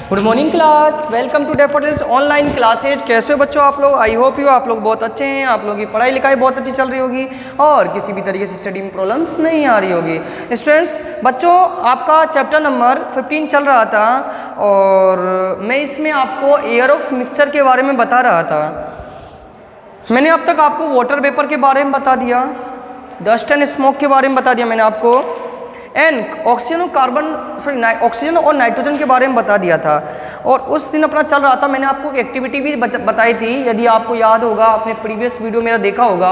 Good morning class, welcome to Daffodils online classes. कैसे हो बच्चों आप लोग? आई होप यू आप लोग बहुत अच्छे हैं। आप लोगों की पढ़ाई लिखाई बहुत अच्छी चल रही होगी और किसी भी तरीके से स्टडी में प्रॉब्लम्स नहीं आ रही होगी। स्टूडेंट्स, बच्चों आपका चैप्टर नंबर 15 चल रहा था और मैं इसमें आपको एयर ऑफ मिक्सचर के बारे में बता रहा था। मैंने अब तक आपको वाटर वेपर के बारे में बता दिया, डस्ट एंड स्मोक के बारे में बता दिया मैंने आपको, एंड ऑक्सीजन और ऑक्सीजन और नाइट्रोजन के बारे में बता दिया था। और उस दिन अपना चल रहा था, मैंने आपको एक एक्टिविटी भी बताई थी, यदि आपको याद होगा, आपने प्रीवियस वीडियो मेरा देखा होगा,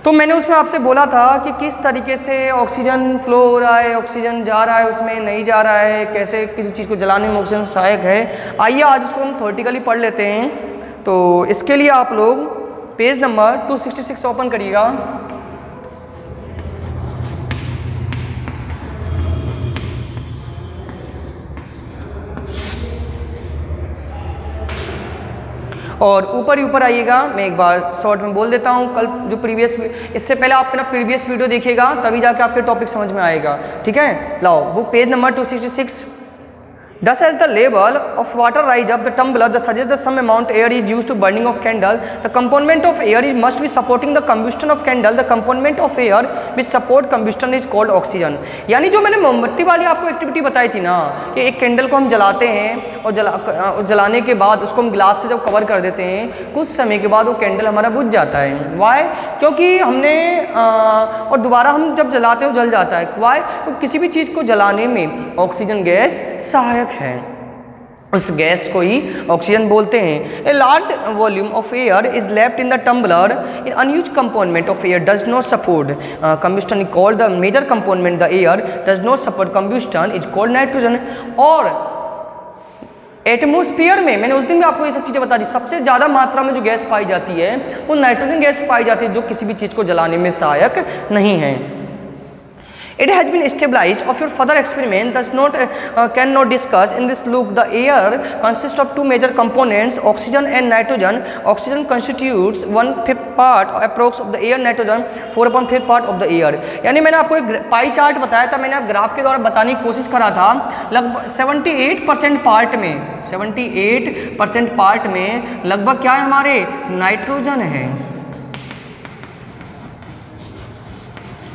तो मैंने उसमें आपसे बोला था कि किस तरीके से ऑक्सीजन फ्लो हो रहा है, ऑक्सीजन जा रहा है, उसमें नहीं जा रहा है, कैसे किसी चीज़ को जलाने में ऑक्सीजन सहायक है। आइए आज उसको हम थ्योरेटिकली पढ़ लेते हैं। तो इसके लिए आप लोग पेज नंबर 266 ओपन करिएगा। और ऊपर ही ऊपर आइएगा। मैं एक बार शॉर्ट में बोल देता हूँ, कल जो इससे पहले आप अपना प्रीवियस वीडियो देखिएगा, तभी जाके आपके टॉपिक समझ में आएगा। ठीक है, लाओ book page number 266। Thus, as the level of water rise up the tumbler, that suggests that some amount air is used to burning of candle. The component of air must be supporting the combustion of candle. The component of air which support combustion is called oxygen. यानी जो मैंने मोमबत्ती वाली आपको activity बताई थी ना, कि एक कैंडल को हम जलाते हैं और जलाने के बाद उसको हम ग्लास से जब कवर कर देते हैं, कुछ समय के बाद वो कैंडल हमारा बुझ जाता है। वाई? क्योंकि हमने और दोबारा हम जब जलाते हैं जल जाता है। वाई? तो किसी भी चीज़ को जलाने में ऑक्सीजन गैस सहायक है, उस गैस को ही ऑक्सीजन बोलते हैं। A large volume of air is left in the tumbler, in unused component of air does not support combustion is called the major component, the air does not support combustion is called nitrogen. और atmosphere में, मैंने उस दिन भी आपको ये सब चीज़ें बता दी, सबसे ज़्यादा मात्रा में जो गैस पाई जाती है वो नाइट्रोजन गैस पाई जाती है, जो किसी भी चीज़ को जलाने में सहायक नहीं है। It has been established of your further experiment thus cannot discuss in this look. The air consists of two major components, oxygen and nitrogen. Oxygen constitutes 1/5 part approx of the air, nitrogen 4/5 part of the air. यानी मैंने आपको एक pie chart बताया था, मैंने आप graph के द्वारा बताने की कोशिश करा था। लगभग 78% पार्ट में 78% पार्ट में लगभग क्या है हमारे नाइट्रोजन है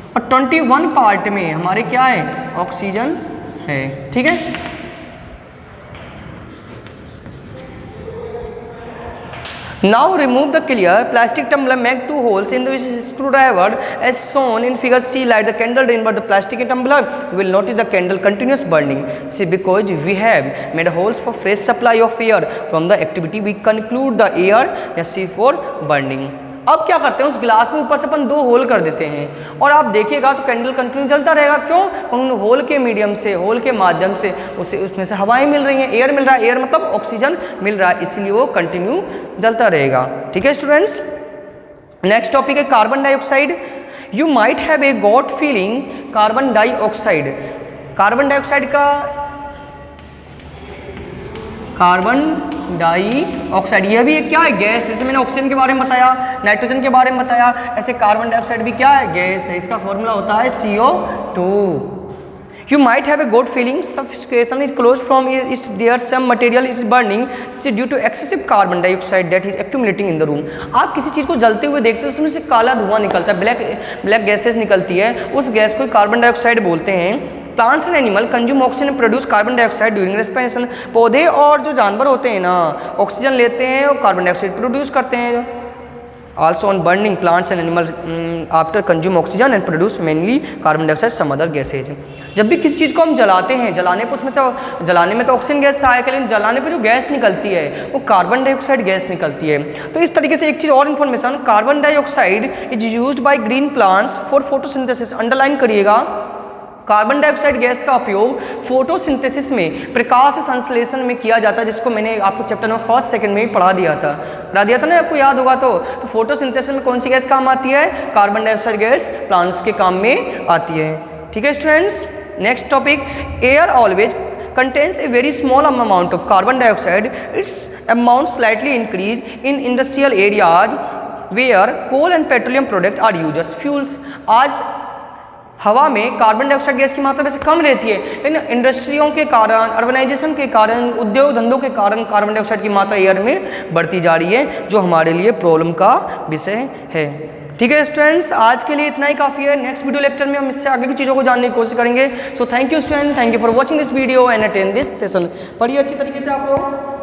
और 21 पार्ट में हमारे क्या है ऑक्सीजन है। ठीक है, now remove the clear plastic tumbler, make 2 holes in which is screwdriver as shown in figure C. Light the candle drain but the plastic tumbler, you will notice the candle continuous burning. This is because we have made holes for fresh supply of air. From the activity we conclude the air is safe for burning. अब क्या करते हैं, उस गिलास में ऊपर से अपन 2 whole कर देते हैं और आप देखिएगा तो कैंडल कंटिन्यू जलता रहेगा। क्यों? उन होल के मीडियम से, होल के माध्यम से उसमें से हवाएं मिल रही हैं, एयर मिल रहा है, एयर मतलब ऑक्सीजन मिल रहा है, इसलिए वो कंटिन्यू जलता रहेगा। ठीक है स्टूडेंट्स, नेक्स्ट टॉपिक है carbon dioxide. You might have a got feeling carbon dioxide. Carbon dioxide का कार्बन डाइऑक्साइड यह भी एक क्या है गैस। जैसे मैंने ऑक्सीजन के बारे में बताया, नाइट्रोजन के बारे में बताया, ऐसे कार्बन डाइऑक्साइड भी क्या है गैस है। इसका फॉर्मूला होता है CO2। You might have a good feeling suffocation is closed from is there some material is burning, this is due to excessive carbon dioxide that is accumulating in the room. आप किसी चीज़ को जलते हुए देखते हो, उसमें से काला धुआं निकलता है, ब्लैक गैसेस निकलती है, उस गैस को कार्बन डाइऑक्साइड बोलते हैं। Plants and animal consume oxygen produce carbon dioxide during respiration. पौधे और जो जानवर होते हैं ना, ऑक्सीजन लेते हैं और कार्बन डाइऑक्साइड प्रोड्यूस करते हैं। Also on burning, plants and animals after consume oxygen and produce mainly carbon dioxide, some other gases. जब भी किसी चीज़ को हम जलाते हैं, जलाने पर उसमें से जलाने में तो ऑक्सीजन गैस सहायक है, लेकिन जलाने पर जो गैस निकलती है वो कार्बन डाइऑक्साइड गैस निकलती है। तो इस तरीके से एक चीज़ और information, carbon dioxide is used by green plants for photosynthesis. Underline करिएगा, कार्बन डाइऑक्साइड गैस का उपयोग फोटोसिंथेसिस में, प्रकाश संश्लेषण में किया जाता है, जिसको मैंने आपको चैप्टर नंबर 1 सेकंड में ही पढ़ा दिया था ना, आपको याद होगा। तो फोटोसिंथेसिस में कौन सी गैस काम आती है? कार्बन डाइऑक्साइड गैस प्लांट्स के काम में आती है। ठीक है students, next topic, air always contains a very small amount of carbon dioxide. Its amount slightly increase in industrial areas where coal and petroleum products are used as fuels. आज हवा में कार्बन डाइऑक्साइड गैस की मात्रा वैसे कम रहती है, लेकिन इंडस्ट्रियों के कारण, अर्बनाइजेशन के कारण, उद्योग धंधों के कारण कार्बन डाइऑक्साइड की मात्रा एयर में बढ़ती जा रही है, जो हमारे लिए प्रॉब्लम का विषय है। ठीक है स्टूडेंट्स, आज के लिए इतना ही काफ़ी है। नेक्स्ट वीडियो लेक्चर में हम इससे आगे की चीज़ों को जानने की कोशिश करेंगे। So thank you student, thank you for watching this video and attend this session. पढ़िए अच्छी तरीके से आप लोग।